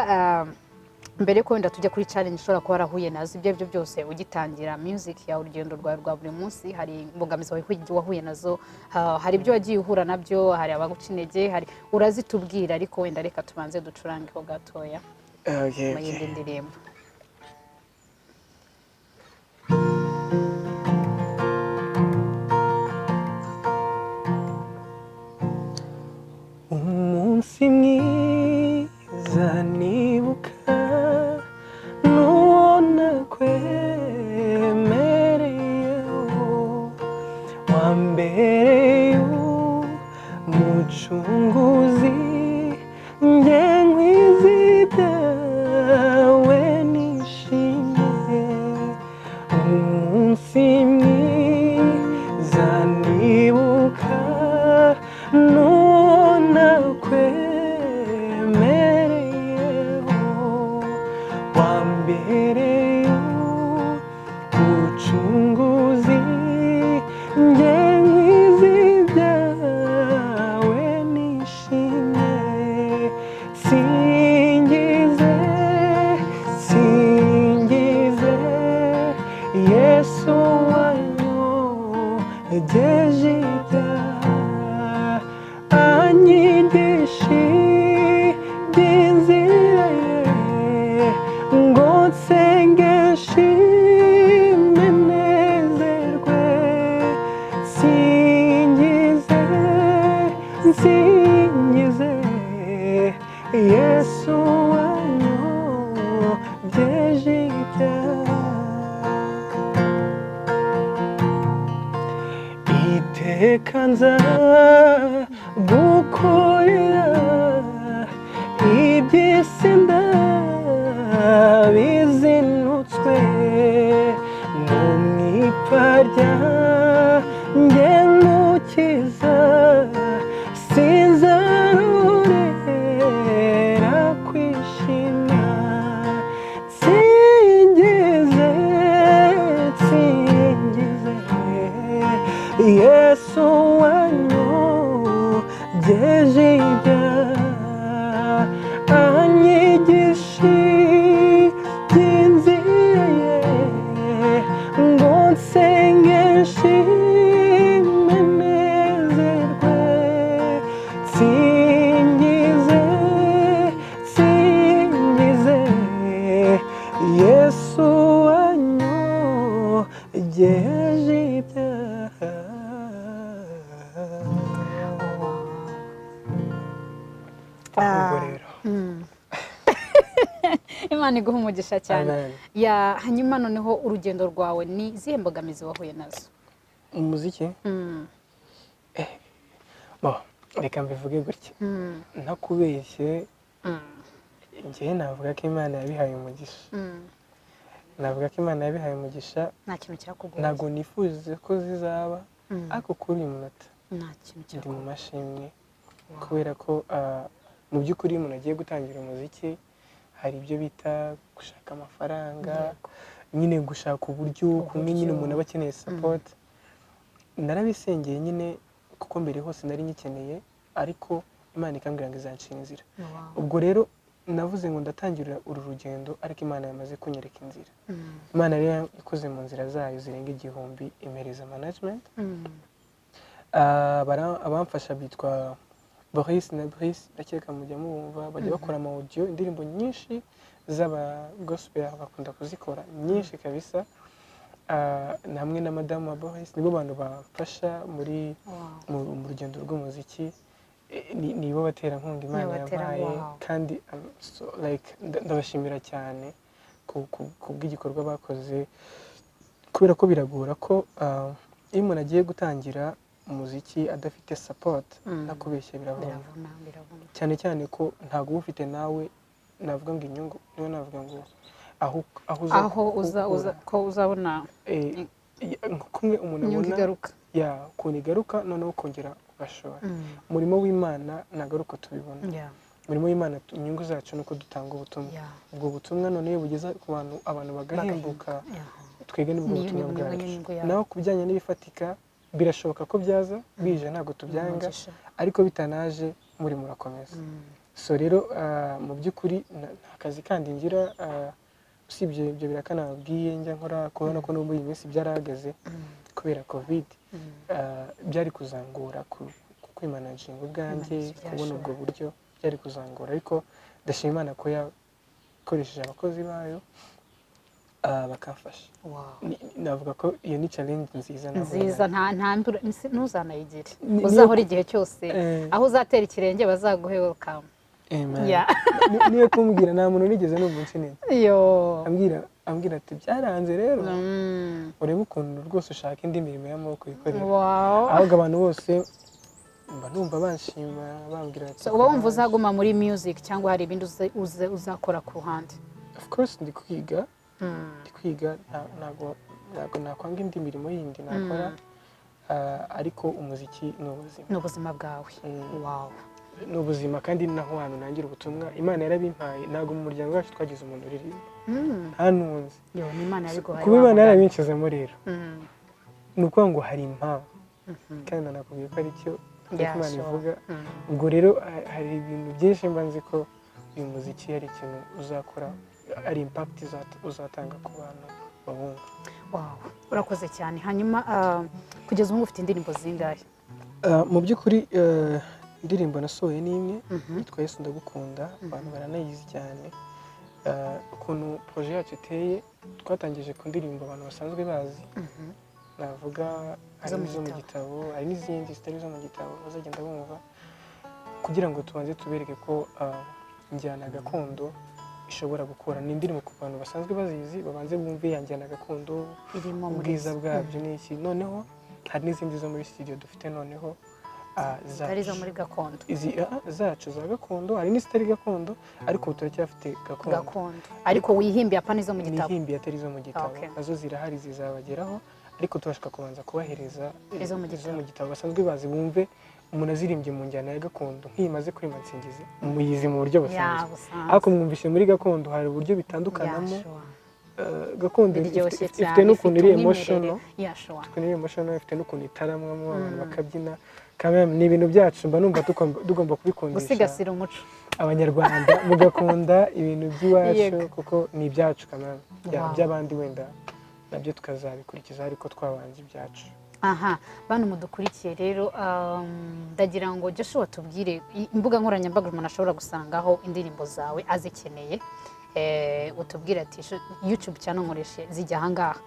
mbere ko wenda tujya kuri challenge ushobora kuba warahuye nazo ibyo byose ugitangira music ya urugendo rwawe rwa buri munsi hari imbogamizi wahuye nazo hari ibyo wagiye uhura nabyo hari abaguca intege hari urazitubwira ariko wenda reka tubanze ducurangeho gatoya mu yindi ndirimbo umunsi mwiza nibuka n'uwo nakwemereyeho wambereye umucunguzi njye nkwizibyawe nishimye umunsi mwiza nibuka n'uwo nakwemereyeho wambereye umucunguzi njye nkwizibyawe nishimye singize Yesu wanyogeje ibyaha anyigisha iby'inzira ye ngo nsengeshe menezerwe singize Yesu wanyogeje ibyaha iteka nzagukorera iby'isi ndabizinutswe no mu ipfa ryanjye nkukiza sinzarorera kwishima singize Yesu wanyogeje ibyaha anyigisha iby'inzira ye ngo nsengeshe menezerwe singize Yesu wanyogeje ibyaha Imana iguha umugisha cyane hanyuma noneho urugendo rwawe ni izihe mbogamizi wahuye nazo umuziki reka mbivuge gutya ntakubeshye njyewe navuga ko Imana yabihaye umugisha navuga ko Imana yabihaye umugisha nta kintu cyakugoye ntabwo nifuza ko zizaba ariko kuri uyu munota nta kintu ndi mu mashimwe kubera ko mu by'ukuri umuntu agiye gutangira umuziki hari ibyo bita gushaka amafaranga nyine gushaka uburyo kumwe nyine umuntu aba akeneye support narabisengeye nyine kuko mbere hose nari nyikeneye ariko Imana ikambwira ngo izancira inzira ubwo rero navuze ngo ndatangira uru rugendo ariko Imana yamaze kunyereka inzira Imana rero ikoze mu nzira zayo zirenga 1000 imereza management abamfasha bitwa Boris na Brice ndakeka mujya mubumva bajya bakora ama audio indirimbo nyinshi z'aba gospel bakunda kuzikora nyinshi kabisa namwe na madame wa Boris nibo bantu bafasha muri mu rugendo rw'umuziki nibo batera nkunga Imana yabaye kandi ndabashimira cyane ku bw'igikorwa bakoze kubera ko biragora ko iyo umuntu agiye gutangira umuziki adafite support nakubeshye biravuna cyane cyane ko ntago ufite nawe navuga ngo inyungu niyo navuga ngo aho uzabona kumwe umuntu abona kunigaruka noneho kongera ugashora umurimo w'Imana nagaruka tubibona umurimo w'Imana inyungu zacu nuko dutanga ubutumwa ubwo butumwa none iyo bugeza ku bantu abantu bagahembuka twebwe nibwo butumwa bwacu naho ku bijyanye n'ibifatika birashoboka ko byaza bije ntabwo tubyanga ariko bitanaje muri murakomeza so rero mu by'ukuri nta kazi kandi ngira usibye ibyo birakanabwiye njya nkora kubona ko n'ubu iyi minsi byarahagaze kubera covid byari kuzangura kwimanaginga ubwanjye kubona ubwo buryo byari kuzangura ariko ndashima Imana ko yakoresheje abakozi bayo bakamfasha navuga ko iyo ni challenge nziza ntuzanayigire uzahora igihe cyose aho uzatera ikirenge bazaguhe welcome niyo kumbwira nta muntu nigeze numva nsinzi ambwira ati byaranze rero urebe ukuntu rwose ushaka indi mirimo y'amaboko yikorera ahubwo abantu bose mba numva banshima bambwira ati uba wumva uzaguma muri music cyangwa hari ibindi uzakora ku ruhande of course ndi kwiga ntabwo nakwanga indi mirimo yindi nakora ariko umuziki ni ubuzima bwawe ni ubuzima kandi ni naho hantu nangira ubutumwa Imana yarabimpaye ntabwo mu muryango wacu twagize umuntu uririmba ntanunze kuba Imana yarabinshizemo rero ni ukuvuga ngo hari impamvu kandi nanakubwiye ko ari cyo Imana ivuga ubwo rero hari ibintu byinshi mba nzi ko uyu muziki ari ikintu uzakora ari impact uzatanga ku bantu babumva urakoze cyane hanyuma kugeza ubu ufite indirimbo zingahe mu by'ukuri indirimbo nasohoye ni imwe yitwa Yesu ndagukunda abantu baranayizi cyane ukuntu projet yacu iteye twatangije ku ndirimbo abantu basanzwe bazi navuga hari izo mu gitabo hari n'izindi zitari zo mu gitabo bazagenda bumva kugira ngo tubanze tubereke ko injyana gakondo ishobora gukora ni indirimbo ku bantu basanzwe bazizi babanze bumve ya njyana gakondo ubwiza bwabyo n'iki noneho hari n'izindi zo muri studio dufite noneho zitari zo muri gakondo zacu za gakondo hari n'izitari gakondo ariko turacyafite gakondo ariko wihimbiye apana izo mu gitabo wihimbiye atari zo mu gitabo nazo zirahari zizabageraho ariko turashaka kubanza kubahereza izo mu gitabo basanzwe bazi bumve umuntu azirimbye mu njyana ya gakondo nk'iyimaze kuri Mansingizi muyizi mu buryo busanzwe ariko mwumvishe muri gakondo hari uburyo bitandukanamo gakondo ifite n'ukuntu iri emotional ifite n'ukuntu itaramwamo abantu bakabyina ni ibintu byacu mba numva tugomba kubikundisha gusigasira umuco abanyarwanda mugakunda ibintu by'iwacu kuko ni ibyacu by'abandi wenda nabyo tukazabikurikiza ariko twabanje ibyacu bantu mudukurikiye rero ndagira ngo Joshua tubwire imbuga nkoranyambaga umuntu ashobora gusangaho indirimbo zawe azikeneye utubwire ati YouTube channel nkoreshe zijya ahangaha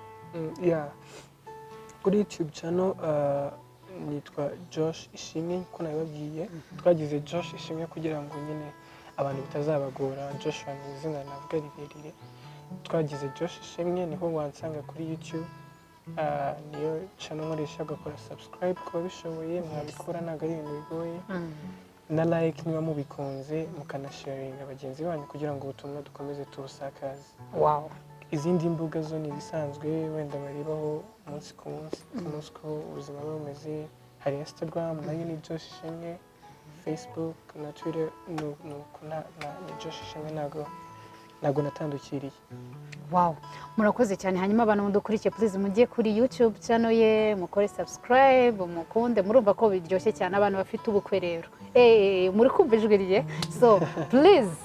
kuri YouTube channel nitwa Josh Ishimwe ko nabibabwiye twagize Josh Ishimwe kugira ngo nyine abantu bitazabagora Joshua ni izina navuga rirerire twagize Josh Ishimwe niho wansanga kuri YouTube niyo channel nkoresha ugakora subscribe kuba bishoboye mwabikora ntabwo ari ibintu bigoye na like niba mubikunze mukanasharinga bagenzi banyu kugira ngo ubutumwa dukomeze tubusakaze izindi mbuga zo ni ibisanzwe wenda baribaho umunsi ku munsi ko ubuzima bumeze hari Instagram nayo ni Josh Ishimwe Facebook na Twitter ni Josh Ishimwe ntabwo natandukiriye murakoze cyane hanyuma abantu mudukurikiye please mujye kuri YouTube channel ye mukore subscribe mukunde murumva ko biryoshye cyane abantu bafite ubukwe rero muri kumva ijwi rye so please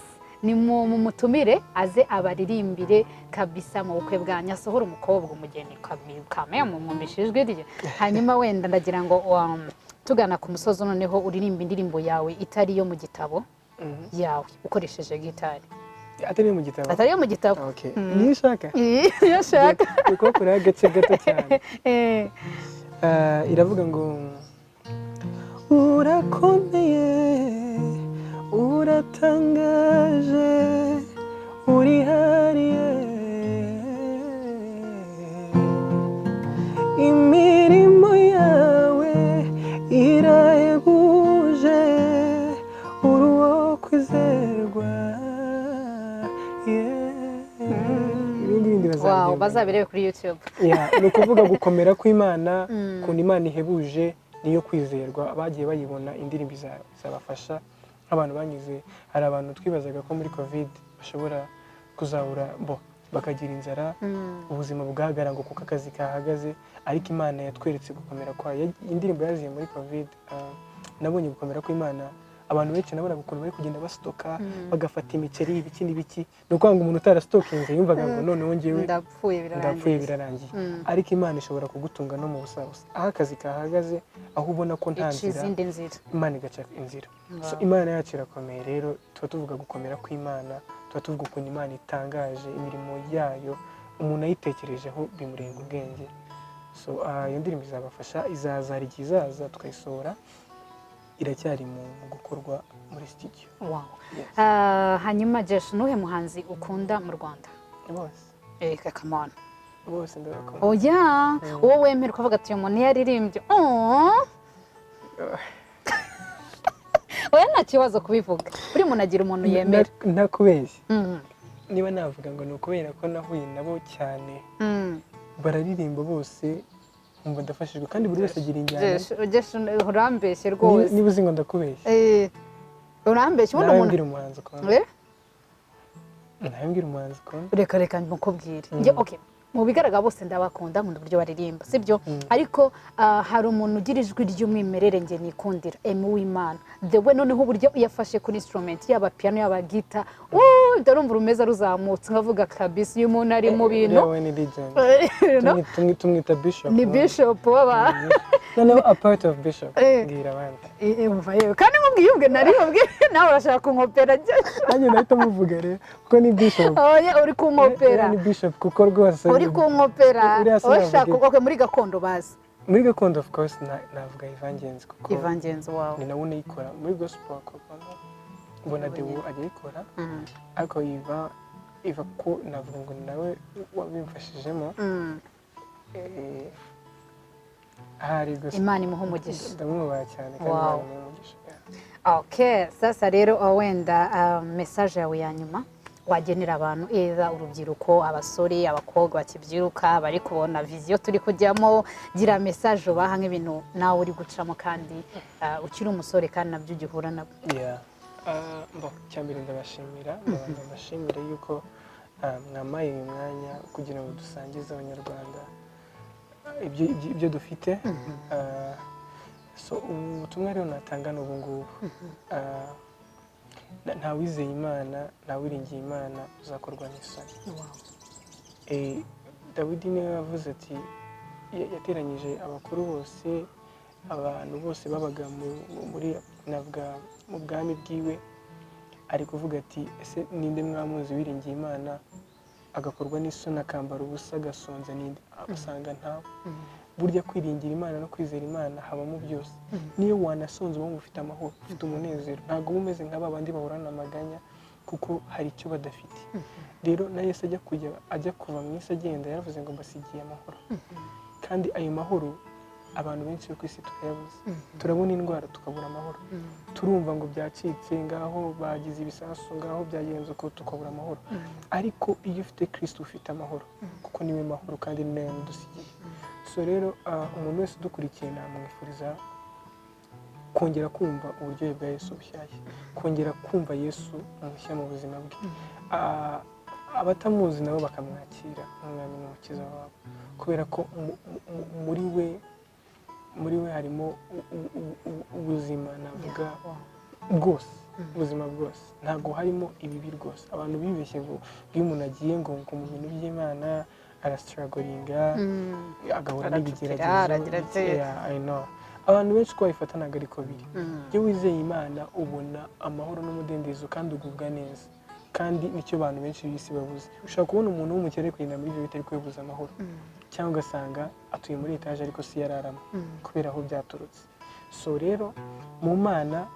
ni mumutumire aze abaririmbire kabisa mu bukwe bwanyu asohora umukobwa umugeni kamera mumwumvishe ijwi rye hanyuma wenda ndagira ngo tugana ku musozo noneho uririmba indirimbo yawe itari yo mu gitabo yawe ukoresheje gitari atari mu gitabo okay niyo ushaka iyo ushaka kuko kuri agace gato cyane iravuga ngo urakomeye uratangaje urihariye imirimo yawe irahebuje uri uwo kwizerwa bazabirebe kuri YouTube ni ukuvuga gukomera kw'Imana ukuntu Imana ihebuje niyo kwizerwa bagiye bayibona indirimbo zabafasha nk'abantu banyuze hari abantu twibazaga ko muri covid bashobora kuzabura bakagira inzara ubuzima bwahagarara ngo kuko akazi kahagaze, ariko Imana yatweretse gukomera kwayo. Indirimbo yaziye muri covid nabonye gukomera kw'Imana. Abantu benshi nabonaga ukuntu bari kugenda basitoka bagafata imiceri ibiki n'ibiki, ni ukuvuga ngo umuntu utarasitokinze yumvaga ngo noneho njyewe ndapfuye birarangiye, ariko Imana ishobora kugutunga no mu busabusa. Aho akazi kahagaze, aho ubona ko nta nzira, Imana igaca inzira. So Imana yacu irakomeye rero, tuba tuvuga gukomera kw'Imana, tuba tuvuga ukuntu Imana itangaje imirimo yayo, umuntu ayitekerejeho bimurenga ubwenge. So iyo ndirimbo izabafasha, izaza hari igihe izaza tukayisohora, iracyari mu gukorwa muri studio. Wow. Hanyuma Byishi, nuhe muhanzi ukunda mu Rwanda? Bose. Come on. Bose ndabakunda. Oya, wowe wemera ukavuga ati uyu muntu yaririmbye. Oya, nta kibazo kubivuga. Buri muntu agira umuntu yemera. Ntakubeshye. Niba navuga ngo ni ukubera ko nahuye nabo cyane, bararirimba bose, umva ndafashijwe, kandi buri wese agira injyana. Byishi, urambeshye rwose. Niba uzi ngo ndakubeshye. Urambeshye ubundi umuntu. Nabwira umuhanzi ukunda. Nabwira umuhanzi ukunda. Reka mukubwire. Okay. Mu bigaragara bose ndabakunda, nkunda uburyo baririmba, sibyo? Ariko hari umuntu ugira ijwi ry'umwimerere nge nikundira, Imana. The way noneho uburyo yafashe kuri instrument yaba piano yaba guitar, ndarumva urumeza ruzamutse nkavuga kabisa uyu muntu ari mu bintu. Yawe ni legend. Tumwita Bishop. Ni Bishop waba. No, a part of Bishop. Ngira abandi. Umva yewe, kandi mubwiyubwe nariyubwe nawe urashaka kunkopera Byishi. Nanjye nahita muvuga kuko ni Bishop. Oya, uri kunkopera. Ni Bishop kuko rwose. Uri kunkopera. Urashaka muri Gakondo bazi. Muri Gakondo of course navuga Evangenzi kuko Evangenzi wawe. Ni nawe unayikora muri gospel akobamo. Mbona Dewo ajyikora. Ariko iva ko navuga ngo nawe wabimfashijemo. Hari gusa Imana imuha umugisha. Ndamwubaha cyane kandi Imana imuha umugisha. Okay, sasa rero wenda message yawe ya nyuma wagenera abantu, eza urubyiruko, abasore, abakobwa bakibyiruka bari kubona vision turi kujyamo, gira message ubaha nk'ibintu nawe uri gucamo kandi ukiri umusore kandi nabyo ugihura nabo. Cyambere ndabashimira, ndabashimira yuko mwamaye uyu mwanya kugira ngo dusangize abanyarwanda ibyo dufite. So ubutumwa rero natanga n'ubu ngubu, nta wizeye Imana, nta wiringiye Imana uzakorwa n'isoni. Dawidi niwe yavuze ati, yateranyije abakuru bose, abantu bose babaga mu bwami bwiwe, ari kuvuga ati ese ninde mwamuzi wiringiye Imana agakorwa n'isoni akambara ubusa agasonza, ninde? Abasanga ntawe. Burya kwiringira Imana no kwizera Imana habamo byose. Niyo wanasonza uba ufite amahoro, ufite umunezero, ntabwo uba umeze nk'aba bandi bahorana amaganya kuko hari icyo badafite. Rero na Yesu ajya kuva mu isi agenda yaravuze ngo mbasigiye amahoro, kandi ayo mahoro abantu benshi bo ku isi turayabuze. Turabona indwara tukabura amahoro, turumva ngo byacitse ngaho bagize ibisasu ngaho byagenze uko tukabura amahoro. Ariko iyo ufite Kristo ufite amahoro, kuko niwe mahoro kandi ni nayo yadusigiye. So rero umuntu wese udukurikiye namwifuriza kongera kumva uburyohe bwa Yesu bushyashya, kongera kumva Yesu mushya mu buzima bwe. Abatamuzi nabo bakamwakira nk'umwami n'umukiza wabo, kubera ko muri we harimo ubuzima navuga bwose, ubuzima bwose, ntabwo harimo ibibi rwose. Abantu bibeshye ngo iyo umuntu agiye ngo mu bintu by'Imana arastruglinga agahura n'ibigeragezo. I know abantu benshi ko babifata ntabwo ariko biri. Iyo wizeye Imana ubona amahoro n'umudendezo kandi ugubwa neza, kandi nicyo abantu benshi b'isi babuze. Ushobora kubona umuntu w'umukene kugenda muri ibyo bitari kwibuza amahoro, cyangwa ugasanga atuye muri etaje ariko si yararamo kubera aho byaturutse. So rero mu Mana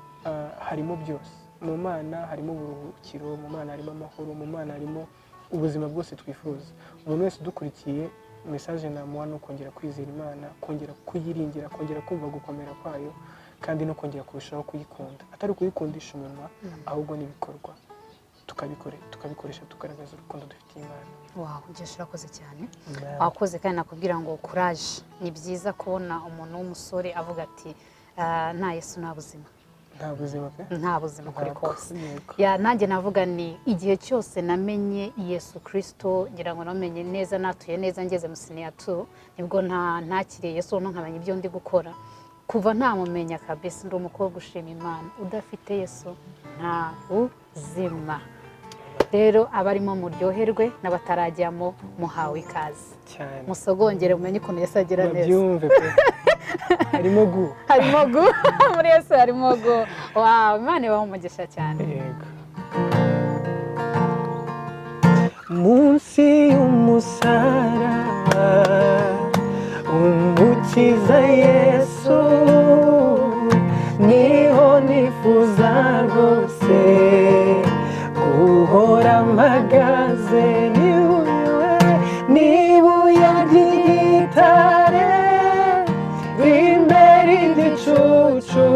harimo byose, mu Mana harimo uburuhukiro, mu Mana harimo amahoro, mu Mana harimo ubuzima bwose twifuza. Umuntu wese udukurikiye, message namuha no kongera kwizera Imana, kongera kuyiringira, kongera kumva gukomera kwayo, kandi no kongera kurushaho kuyikunda, atari kuyikundisha umunwa ahubwo n'ibikorwa tukabikoresha tugaragaza urukundo dufitiye Imana. Wow, Byishi urakoze cyane. Wakoze kandi nakubwira ngo courage. Ni byiza kubona umuntu w'umusore avuga ati nta Yesu nta buzima. nta buzima pe nta buzima kuri kose Yego. ya nanjye navuga ni igihe cyose namenye Yesu Kristo ngira ngo namenye neza natuye neza ngeze mu siniyatu nibwo ntakiriye Yesu no nkamenya ibyo ndi gukora kuva ntamumenya kabisa ndi umukobwa ushima Imana udafite Yesu nta buzima rero abarimo muryoherwe n'abatarajyamo muhawe ikaze cyane musogongere mumenye ukuntu Yesu agira neza babyumve pe harimo gu muri Yesu harimo gu wow Imana ibahe umugisha cyane yego munsi y'umusaraba umukiza Yesu niho nifuza rwose guhora mpagaze n'ibuye ry'igitare imbere igicucu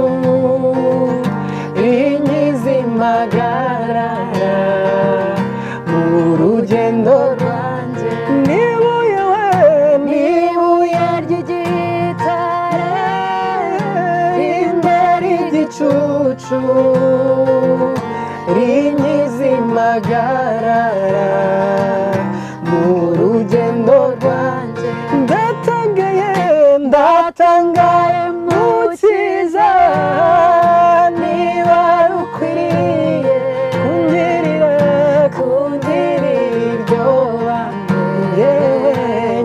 inkiza impagarara mu rugendo rwanjye n'ibuye ry'igitare imbere igicucu inkiza impagarara mu rugendo rwanjye ndatangaye mukiza niba ukwiriye kungirira iryo bambe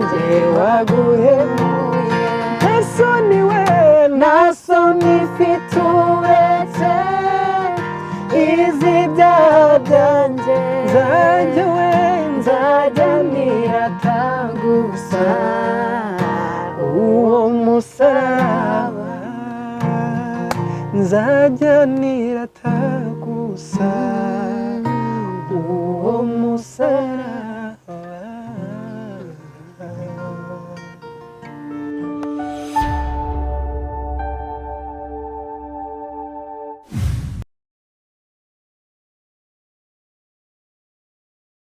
njye waguhemuye nta soni ifite uretse izi byaha byanjye nzajya nirata gusa uwo musaraba nzajya nirata gusa